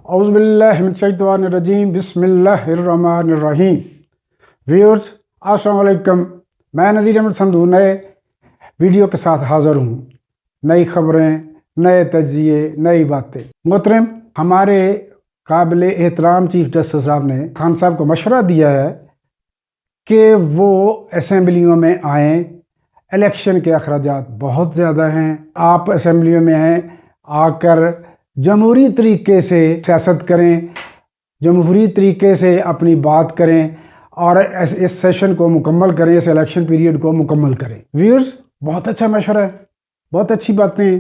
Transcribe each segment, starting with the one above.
اعوذ باللہ من الشیطان الرجیم بسم اللہ الرحمن الرحیم۔ ویورز السلام علیکم، میں نذیر احمد سندھو نئے ویڈیو کے ساتھ حاضر ہوں۔ نئی خبریں، نئے تجزیے، نئی باتیں۔ محترم، ہمارے قابل احترام چیف جسٹس صاحب نے خان صاحب کو مشورہ دیا ہے کہ وہ اسمبلیوں میں آئیں۔ الیکشن کے اخراجات بہت زیادہ ہیں، آپ اسمبلیوں میں آئیں، آ کر جمہوری طریقے سے سیاست کریں، جمہوری طریقے سے اپنی بات کریں اور اس سیشن کو مکمل کریں، اس الیکشن پیریڈ کو مکمل کریں۔ ویورز، بہت اچھا مشورہ ہے، بہت اچھی باتیں ہیں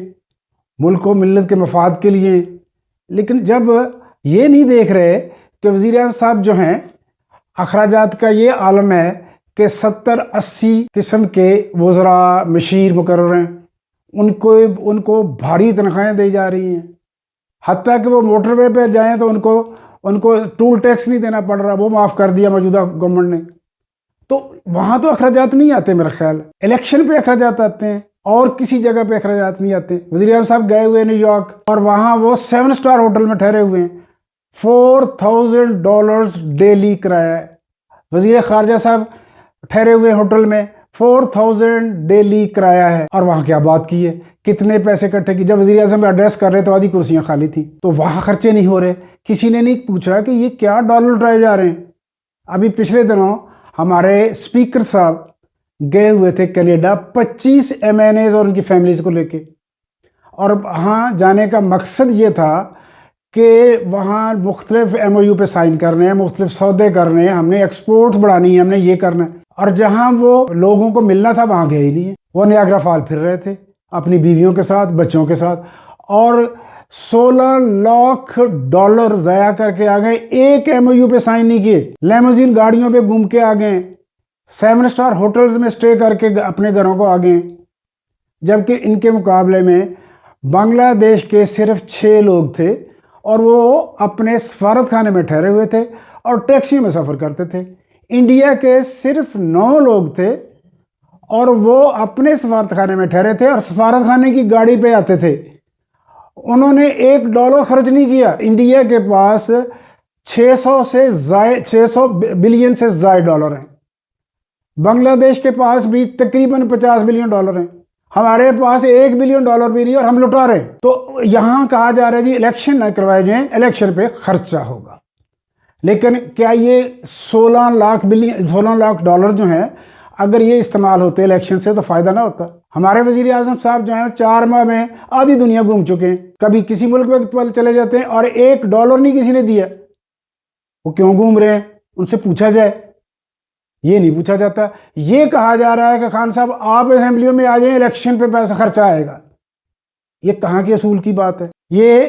ملک و ملت کے مفاد کے لیے، لیکن جب یہ نہیں دیکھ رہے کہ وزیر اعظم صاحب جو ہیں، اخراجات کا یہ عالم ہے کہ 70-80 قسم کے وزراء مشیر مقرر ہیں، ان کو بھاری تنخواہیں دی جا رہی ہیں، حتیٰ کہ وہ موٹر وے پہ جائیں تو ان کو ٹول ٹیکس نہیں دینا پڑ رہا، وہ معاف کر دیا موجودہ گورنمنٹ نے۔ تو وہاں تو اخراجات نہیں آتے، میرا خیال الیکشن پہ اخراجات آتے ہیں اور کسی جگہ پہ اخراجات نہیں آتے۔ وزیر اعظم صاحب گئے ہوئے نیو یارک اور وہاں وہ 7 اسٹار ہوٹل میں ٹھہرے ہوئے ہیں، $4000 ڈیلی کرایہ ہے۔ وزیر خارجہ صاحب ٹھہرے ہوئے ہوٹل میں 4000 ڈیلی کرایہ ہے، اور وہاں کیا بات کی ہے، کتنے پیسے اکٹھے کی۔ جب وزیر اعظم ایڈریس کر رہے تو آدھی کرسیاں خالی تھیں، تو وہاں خرچے نہیں ہو رہے۔ کسی نے نہیں پوچھا کہ یہ کیا ڈالر اٹھائے جا رہے ہیں۔ ابھی پچھلے دنوں ہمارے اسپیکر صاحب گئے ہوئے تھے کینیڈا، 25 MNAs اور ان کی فیملیز کو لے کے، اور وہاں جانے کا مقصد یہ تھا کہ وہاں مختلف MOU پہ سائن کرنے ہیں، مختلف سودے کرنے ہیں، ہم نے ایکسپورٹس بڑھانی ہے، ہم نے یہ کرنا ہے۔ اور جہاں وہ لوگوں کو ملنا تھا وہاں گئے ہی نہیں ہیں، وہ نیاگرا فال پھر رہے تھے اپنی بیویوں کے ساتھ، بچوں کے ساتھ، اور $16 لاکھ ضائع کر کے آ گئے، ایک MOU پہ سائن نہیں کیے، لیموزین گاڑیوں پہ گھوم کے آ گئے، 7 اسٹار ہوٹلز میں اسٹے کر کے اپنے گھروں کو آ گئے، جبکہ ان کے مقابلے میں بنگلہ دیش کے صرف 6 لوگ تھے، اور وہ اپنے سفارت خانے میں ٹھہرے ہوئے تھے اور ٹیکسی میں سفر کرتے تھے۔ انڈیا کے صرف 9 لوگ تھے اور وہ اپنے سفارت خانے میں ٹھہرے تھے اور سفارت خانے کی گاڑی پہ آتے تھے۔ انہوں نے $1 خرچ نہیں کیا۔ انڈیا کے پاس 600 بلین سے زائد ڈالر ہیں، بنگلہ دیش کے پاس بھی تقریباً $50 بلین ہیں، ہمارے پاس $1 بلین بھی نہیں اور ہم لٹا رہے ہیں۔ تو یہاں کہا جا رہا ہے جی الیکشن نہ کروائے جائیں، الیکشن پہ خرچہ ہوگا، لیکن کیا یہ $16 لاکھ جو ہیں، اگر یہ استعمال ہوتے الیکشن سے تو فائدہ نہ ہوتا؟ ہمارے وزیر اعظم صاحب جو ہیں 4 ماہ میں آدھی دنیا گھوم چکے ہیں، کبھی کسی ملک میں چلے جاتے ہیں اور $1 نہیں کسی نے دیا، وہ کیوں گھوم رہے ہیں؟ ان سے پوچھا جائے، یہ نہیں پوچھا جاتا۔ یہ کہا جا رہا ہے کہ خان صاحب آپ اسمبلیوں میں آ جائیں، الیکشن پہ پیسہ خرچہ آئے گا۔ یہ کہاں کے اصول کی بات ہے؟ یہ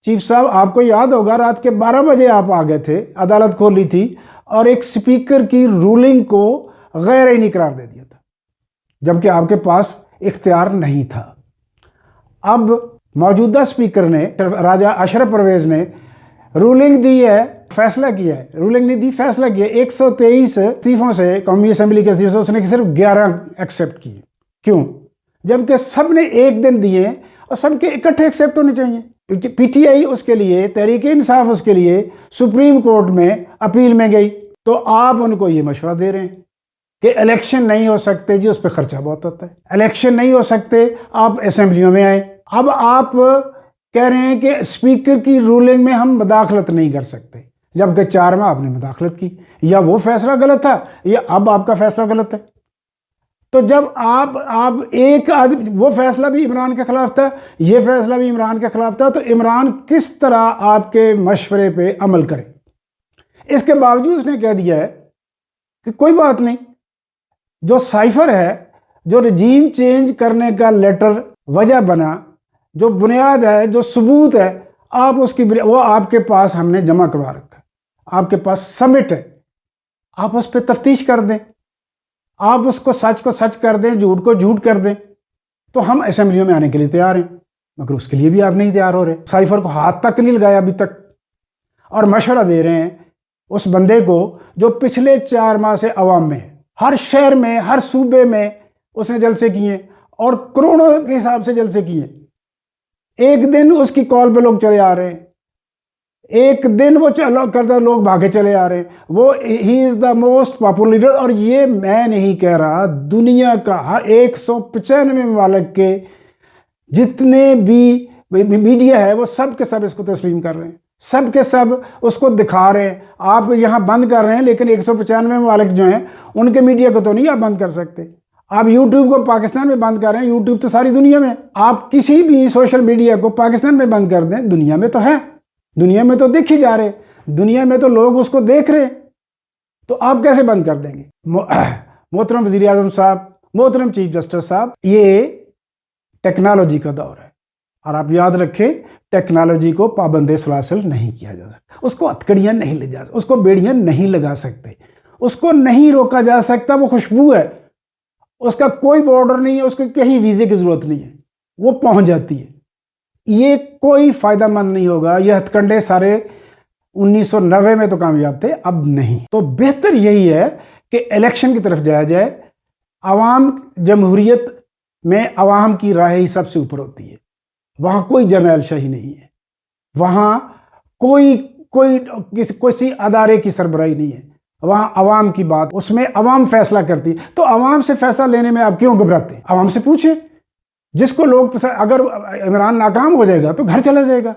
چیف صاحب، آپ کو یاد ہوگا رات کے 12 بجے آپ آ گئے تھے، عدالت کھولی تھی اور ایک سپیکر کی رولنگ کو غیر آئینی قرار دے دیا تھا، جبکہ آپ کے پاس اختیار نہیں تھا۔ اب موجودہ سپیکر نے، راجہ اشرف پرویز نے رولنگ دی ہے، فیصلہ کیا ہے، رولنگ نہیں دی، فیصلہ کیا ہے، 123 استعفوں سے، قومی اسمبلی کے استعفوں سے اس نے صرف 11 ایکسیپٹ کیے۔ کیوں؟ جبکہ سب نے ایک دن دیے اور سب کے اکٹھے ایکسیپٹ ہونے چاہیے۔ PTI اس کے لیے، تحریک انصاف اس کے لیے سپریم کورٹ میں اپیل میں گئی، تو آپ ان کو یہ مشورہ دے رہے ہیں کہ الیکشن نہیں ہو سکتے جی، اس پہ خرچہ بہت ہوتا ہے، الیکشن نہیں ہو سکتے، آپ اسمبلیوں میں آئیں۔ اب آپ کہہ رہے ہیں کہ اسپیکر کی رولنگ میں ہم مداخلت نہیں کر سکتے، جبکہ 4 ماہ آپ نے مداخلت کی، یا وہ فیصلہ غلط تھا یا اب آپ کا فیصلہ غلط ہے۔ تو جب آپ وہ فیصلہ بھی عمران کے خلاف تھا، یہ فیصلہ بھی عمران کے خلاف تھا، تو عمران کس طرح آپ کے مشورے پہ عمل کرے؟ اس کے باوجود اس نے کہہ دیا ہے کہ کوئی بات نہیں، جو سائفر ہے، جو رجیم چینج کرنے کا لیٹر وجہ بنا، جو بنیاد ہے، جو ثبوت ہے، وہ آپ کے پاس ہم نے جمع کروا رکھا ہے، آپ کے پاس سبمٹ ہے، آپ اس پہ تفتیش کر دیں، آپ اس کو سچ کر دیں، جھوٹ کو جھوٹ کر دیں، تو ہم اسمبلیوں میں آنے کے لیے تیار ہیں۔ مگر اس کے لیے بھی آپ نہیں تیار ہو رہے، سائفر کو ہاتھ تک نہیں لگایا ابھی تک، اور مشورہ دے رہے ہیں اس بندے کو جو پچھلے 4 ماہ سے عوام میں ہے، ہر شہر میں، ہر صوبے میں اس نے جلسے کیے اور کروڑوں کے حساب سے جلسے کیے، ایک دن اس کی کال پہ لوگ چلے آ رہے ہیں، ایک دن وہ کرتا لوگ بھاگے چلے آ رہے ہیں. وہ ہی از دا موسٹ پاپولر لیڈر. اور یہ میں نہیں کہہ رہا، دنیا کا ہر 195 ممالک کے جتنے بھی میڈیا ہے وہ سب کے سب اس کو تسلیم کر رہے ہیں، سب کے سب اس کو دکھا رہے ہیں. آپ یہاں بند کر رہے ہیں، لیکن 195 ممالک جو ہیں ان کے میڈیا کو تو نہیں آپ بند کر سکتے. آپ یوٹیوب کو پاکستان میں بند کر رہے ہیں، یوٹیوب تو ساری دنیا میں. آپ کسی بھی سوشل میڈیا کو پاکستان میں بند کر دیں، دنیا میں تو ہے، دنیا میں تو دیکھی جا رہے، دنیا میں تو لوگ اس کو دیکھ رہے، تو آپ کیسے بند کر دیں گے؟ محترم وزیر اعظم صاحب، محترم چیف جسٹس صاحب، یہ ٹیکنالوجی کا دور ہے، اور آپ یاد رکھیں ٹیکنالوجی کو پابند سلاسل نہیں کیا جا سکتا، اس کو ہتکڑیاں نہیں لے جا سکتے، اس کو بیڑیاں نہیں لگا سکتے، اس کو نہیں روکا جا سکتا. وہ خوشبو ہے، اس کا کوئی بارڈر نہیں ہے، اس کو کہیں ویزے کی ضرورت نہیں ہے، وہ پہنچ جاتی ہے. یہ کوئی فائدہ مند نہیں ہوگا. یہ ہتھ کنڈے سارے 1990 میں تو کامیاب تھے، اب نہیں. تو بہتر یہی ہے کہ الیکشن کی طرف جایا جائے. عوام جمہوریت میں عوام کی رائے ہی سب سے اوپر ہوتی ہے. وہاں کوئی جرنیل شاہی نہیں ہے، وہاں کسی ادارے کی سربراہی نہیں ہے. وہاں عوام کی بات، اس میں عوام فیصلہ کرتی ہے. تو عوام سے فیصلہ لینے میں آپ کیوں گھبراتے ہیں؟ عوام سے پوچھیں. جس کو لوگ اگر عمران ناکام ہو جائے گا تو گھر چلا جائے گا،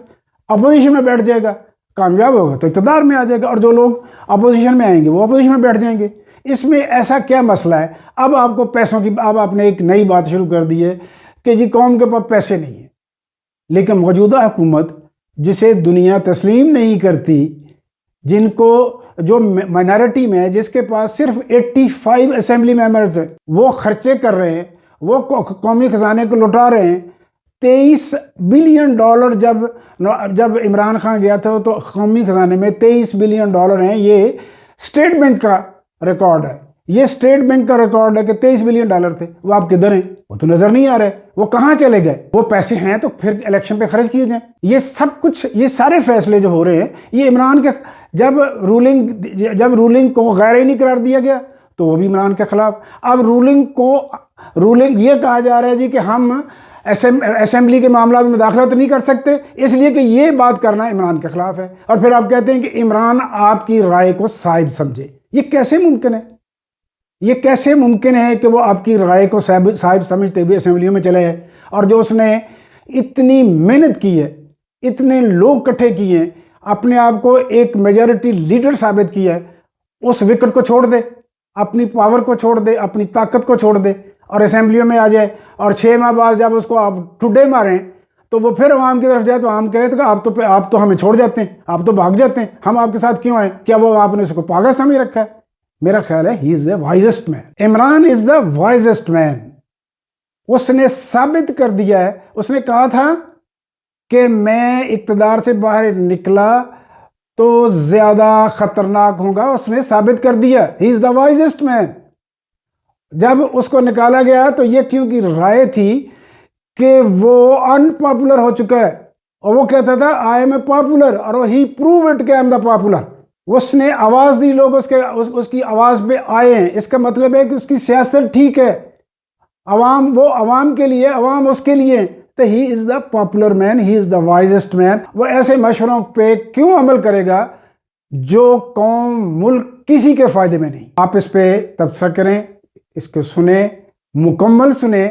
اپوزیشن میں بیٹھ جائے گا. کامیاب ہوگا تو اقتدار میں آ جائے گا، اور جو لوگ اپوزیشن میں آئیں گے وہ اپوزیشن میں بیٹھ جائیں گے. اس میں ایسا کیا مسئلہ ہے؟ اب آپ کو پیسوں کی، اب آپ نے ایک نئی بات شروع کر دی ہے کہ جی قوم کے پاس پیسے نہیں ہیں. لیکن موجودہ حکومت جسے دنیا تسلیم نہیں کرتی، جن کو جو مائنارٹی میں جس کے پاس صرف 85 اسمبلی ممبرز ہیں، وہ خرچے کر رہے ہیں، وہ قومی خزانے کو لٹا رہے ہیں. $23 بلین جب عمران خان گیا تھا تو قومی خزانے میں $23 بلین ہیں. یہ اسٹیٹ بینک کا ریکارڈ ہے، یہ اسٹیٹ بینک کا ریکارڈ ہے کہ $23 بلین تھے. وہ آپ کدھر ہیں؟ وہ تو نظر نہیں آ رہے، وہ کہاں چلے گئے؟ وہ پیسے ہیں تو پھر الیکشن پہ خرچ کیے جائیں. یہ سب کچھ، یہ سارے فیصلے جو ہو رہے ہیں، یہ عمران کے جب رولنگ کو غیر آئینی قرار دیا گیا تو وہ بھی عمران کے خلاف. اب رولنگ یہ کہا جا رہا ہے جی کہ ہم اسمبلی کے معاملات میں مداخلت نہیں کر سکتے، اس لیے کہ یہ بات کرنا عمران کے خلاف ہے. اور پھر آپ کہتے ہیں کہ عمران آپ کی رائے کو صائب سمجھے. یہ کیسے ممکن ہے؟ یہ کیسے ممکن ہے کہ وہ آپ کی رائے کو صائب سمجھتے ہوئے اسمبلیوں میں چلے ہیں؟ اور جو اس نے اتنی محنت کی ہے، اتنے لوگ اکٹھے کیے ہیں، اپنے آپ کو ایک میجورٹی لیڈر ثابت کیا ہے، اس وکٹ کو چھوڑ دے، اپنی پاور کو چھوڑ دے، اپنی طاقت کو چھوڑ دے، اور اسمبلیوں میں آ جائے، اور 6 ماہ بعد جب اس کو آپ ٹھڈے ماریں تو وہ پھر عوام کی طرف جائے تو عوام کہے تو آپ تو ہمیں چھوڑ جاتے ہیں، آپ تو بھاگ جاتے ہیں، ہم آپ کے ساتھ کیوں آئیں؟ کیا وہ آپ نے اس کو پاگل سمجھ رکھا ہے؟ میرا خیال ہے ہی از دا وائزسٹ مین. عمران از دا وائزسٹ مین. اس نے ثابت کر دیا ہے. اس نے کہا تھا کہ میں اقتدار سے باہر نکلا تو زیادہ خطرناک ہوں گا. اس نے ثابت کر دیا. ہی از دا وائزسٹ مین. جب اس کو نکالا گیا تو یہ کیونکہ رائے تھی کہ وہ ان پاپولر ہو چکا ہے، اور وہ کہتا تھا آئی ایم اے پاپولر، اور ہی پروو اٹ کہ آئی ایم دا پاپولر. اس نے آواز دی، لوگ اس کی آواز پہ آئے ہیں. اس کا مطلب ہے کہ اس کی سیاست ٹھیک ہے. وہ عوام کے لیے، عوام اس کے لیے. تو ہی از دا پاپولر مین، ہی از دا وائزسٹ مین. وہ ایسے مشوروں پہ کیوں عمل کرے گا جو قوم، ملک کسی کے فائدے میں نہیں؟ آپ اس پہ تبصرہ کریں، اس کو سنیں، مکمل سنیں،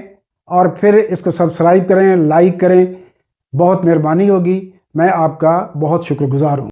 اور پھر اس کو سبسکرائب کریں، لائک کریں. بہت مہربانی ہوگی. میں آپ کا بہت شکر گزار ہوں.